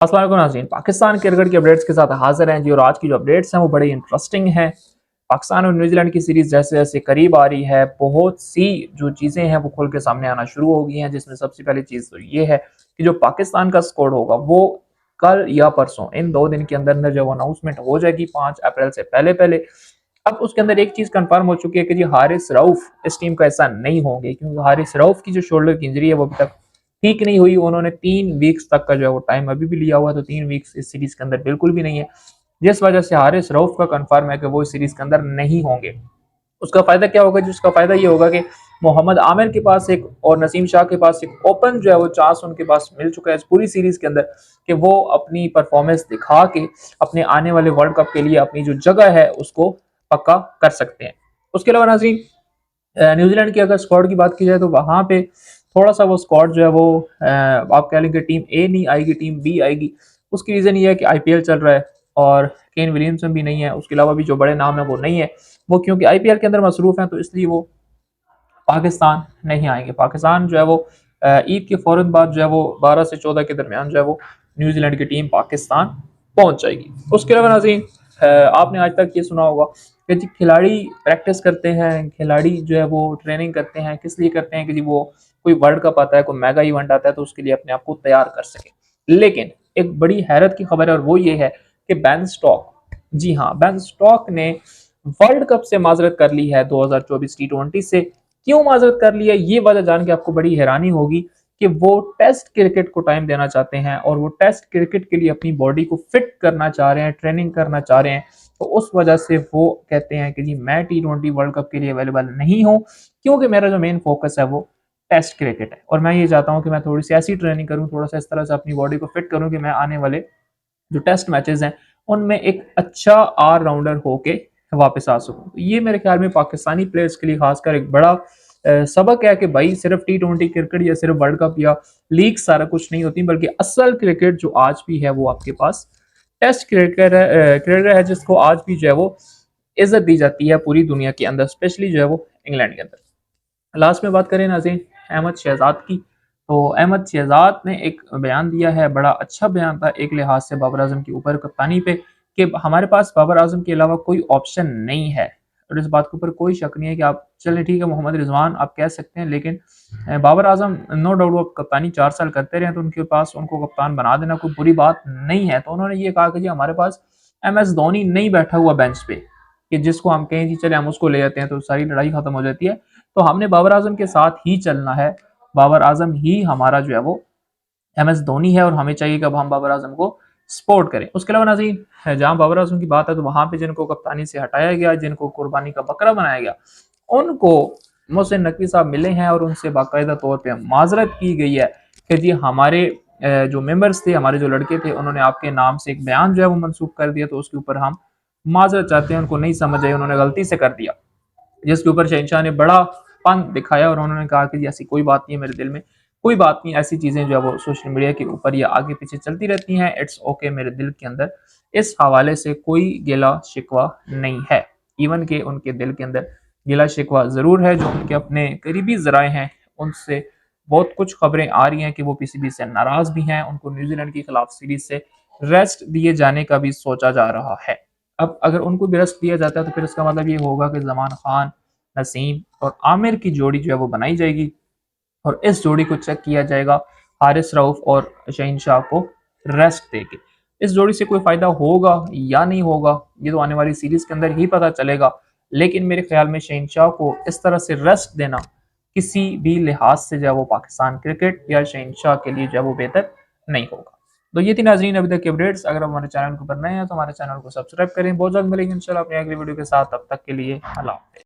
अस्सलाम वालेकुम नाज़रीन, पाकिस्तान क्रिकेट के अपडेट्स के साथ हाजिर हैं जी। और आज की जो अपडेट्स हैं वो बड़े इंटरेस्टिंग हैं। पाकिस्तान और न्यूजीलैंड की सीरीज़ जैसे जैसे करीब आ रही है, बहुत सी जो चीज़ें हैं वो खुल के सामने आना शुरू हो गई हैं, जिसमें सबसे पहली चीज़ तो ये है कि जो पाकिस्तान का स्क्वाड होगा वो कल या परसों इन 2 दिन के अंदर जो अनाउंसमेंट हो जाएगी 5 अप्रैल से पहले-पहले। अब उसके अंदर एक चीज़ कन्फर्म हो चुकी है कि जी हारिस रऊफ इस टीम का हिस्सा नहीं होंगे, क्योंकि हारिस रऊफ की जो शोल्डर की इंजरी है वो अभी तक ठीक नहीं हुई। उन्होंने 3 वीक्स तक का जो है वो टाइम अभी भी लिया हुआ है, तो 3 वीक्स इस सीरीज़ के अंदर बिल्कुल भी नहीं है, जिस वजह से हारिस रऊफ का कन्फर्म है कि वो इस सीरीज़ के अंदर नहीं होंगे। उसका फ़ायदा क्या होगा जी? उसका फ़ायदा ये होगा कि मोहम्मद आमिर के पास एक और नसीम शाह के पास एक ओपन जो है वो चांस उनके पास मिल चुका है इस पूरी सीरीज़ के अंदर, कि वो अपनी परफ़ॉर्मेंस दिखा के अपने आने वाले वर्ल्ड कप के लिए अपनी जो जगह है उसको पक्का कर सकते हैं। उसके अलावा नाज़रीन, न्यूजीलैंड की अगर स्क्वाड की बात की जाए तो वहाँ पे थोड़ा-सा वो स्क्वाड जो है वो आप कह लें कि टीम ए नहीं आएगी, टीम बी आएगी। उसकी रीज़न ये है कि आईपीएल चल रहा है और केन विलियमसन भी नहीं है, उसके अलावा भी जो बड़े नाम हैं वो नहीं है। वो क्योंकि आईपीएल के अंदर मसरूफ़ हैं, तो इसलिए वो पाकिस्तान नहीं आएँगे। पाकिस्तान जो है वो ईद के फ़ौरन बाद जो है वो 12 से 14 के दरमियान जो है वो न्यूजीलैंड की टीम पाकिस्तान पहुँच जाएगी। उसके अलावा नाज़रीन, आपने आज तक ये सुना होगा कि जी खिलाड़ी प्रैक्टिस करते हैं, खिलाड़ी जो है वो ट्रेनिंग करते हैं, किस लिए करते हैं कि जी वो कोई वर्ल्ड कप आता है, कोई मेगा इवेंट आता है, तो उसके लिए अपने आप को तैयार कर सकें। लेकिन एक बड़ी हैरत की खबर है और वो ये है कि बेन स्टोक्स, जी हाँ, बेन स्टोक्स ने वर्ल्ड कप से माज़रत कर ली है 2024 टी20 से। क्यों माज़रत कर ली है? ये वजह जान के आपको बड़ी हैरानी होगी कि वो टेस्ट क्रिकेट को टाइम देना चाहते हैं और वो टेस्ट क्रिकेट के लिए अपनी बॉडी को फिट करना चाह रहे हैं, ट्रेनिंग करना चाह रहे हैं। तो उस वजह से वो कहते हैं कि जी मैं टी20 वर्ल्ड कप के लिए अवेलेबल नहीं हूँ, क्योंकि मेरा जो मेन फ़ोकस है वो टेस्ट क्रिकेट है और मैं ये चाहता हूँ कि मैं थोड़ी-सी ऐसी ट्रेनिंग करूँ, थोड़ा-सा इस तरह से अपनी बॉडी को फिट करूँ कि मैं आने वाले जो टेस्ट मैचेज़ हैं, उनमें एक अच्छा ऑल-राउंडर होके वापस आ सकूँ। तो ये मेरे ख्याल में पाकिस्तानी प्लेयर्स के लिए ख़ासकर एक बड़ा सबक है कि भाई सिर्फ़ टी20 क्रिकेट या सिर्फ़ वर्ल्ड कप या लीग सारा कुछ नहीं होती, बल्कि असल क्रिकेट जो आज भी है वो आपके पास टेस्ट क्रिकेटर है, जिसको आज भी जो है वो इज़्ज़त दी जाती है पूरी दुनिया के अंदर, स्पेशली जो है वो इंग्लैंड के अंदर। लास्ट में बात करें नाज़रीन अहमद शहज़ाद की, तो अहमद शहज़ाद ने एक बयान दिया है, बड़ा अच्छा बयान था एक लिहाज से बाबर आज़म के ऊपर कप्तानी पे, कि हमारे पास बाबर आज़म के अलावा कोई ऑप्शन नहीं है। और इस बात के ऊपर कोई शक नहीं है कि आप चलें ठीक है मोहम्मद रिज़वान आप कह सकते हैं, लेकिन बाबर आज़म नो डाउट वो कप्तानी 4 साल करते रहे हैं, तो उनके पास उनको कप्तान बना देना कोई बुरी बात नहीं है। तो उन्होंने ये कहा कि जी हमारे पास एमएस धोनी नहीं बैठा हुआ बेंच पे, कि जिसको हम कहें जी चले हम उसको ले आते हैं तो सारी लड़ाई खत्म हो जाती है। तो हमने बाबर आज़म के साथ ही चलना है। बाबर आज़म ही हमारा जो है वो एमएस धोनी है और हमें चाहिए कि अब हम बाबर आज़म को सपोर्ट करें। उसके अलावा नाज़रीन, जहाँ बाबर आज़म की बात है तो वहाँ पे जिनको कप्तानी से हटाया गया, जिनको कुर्बानी का बकरा बनाया गया, उनको मोहसिन नकवी साहब मिले हैं और उनसे बाकायदा तौर पे माज़रत की गई है कि जी हमारे जो मेंबर्स थे, हमारे जो लड़के थे, उन्होंने आपके नाम से एक बयान जो है वो मनसूख कर दिया, तो उसके ऊपर हम माज़रत चाहते हैं। उनको नहीं समझ आई, उन्होंने गलती से कर दिया। जिसके ऊपर शहंशाह ने बड़ा फन दिखाया और उन्होंने कहा कि ऐसी कोई बात नहीं है मेरे दिल में, कोई बात नहीं, ऐसी चीज़ें जो है वो सोशल मीडिया के ऊपर या आगे पीछे चलती रहती हैं, इट्स ओके, मेरे दिल के अंदर इस हवाले से कोई गिला-शिकवा नहीं है। इवन कि उनके दिल के अंदर गिला-शिकवा ज़रूर है, जो उनके अपने करीबी ज़राए हैं, उनसे बहुत कुछ खबरें आ रही हैं कि वो पीसीबी से नाराज़ भी हैं, उनको न्यूज़ीलैंड के खिलाफ सीरीज़ से रेस्ट दिए जाने का भी सोचा जा रहा है। अब अगर उनको भी रेस्ट दिया जाता है तो फिर इसका मतलब ये होगा कि ज़मान खान, नसीम और आमिर की जोड़ी जो है वो बनाई जाएगी और इस जोड़ी को चेक किया जाएगा हारिस रऊफ और शहनशाह को रेस्ट देके। इस जोड़ी से कोई फ़ायदा होगा या नहीं होगा, ये तो आने वाली सीरीज़ के अंदर ही पता चलेगा। लेकिन मेरे ख़्याल में शहनशाह को इस तरह से रेस्ट देना किसी भी लिहाज से जो है वो पाकिस्तान क्रिकेट या शहनशाह के लिए जो है वो बेहतर नहीं होगा। तो ये थी नाज़रीन अभी तक की अपडेट्स। अगर आप हमारे चैनल के ऊपर नए हैं तो हमारे चैनल को सब्सक्राइब करें। बहुत जल्द मिलेंगे इंशाल्लाह अपनी अगली वीडियो के साथ। तब तक के लिए अल्लाह हाफ़िज़।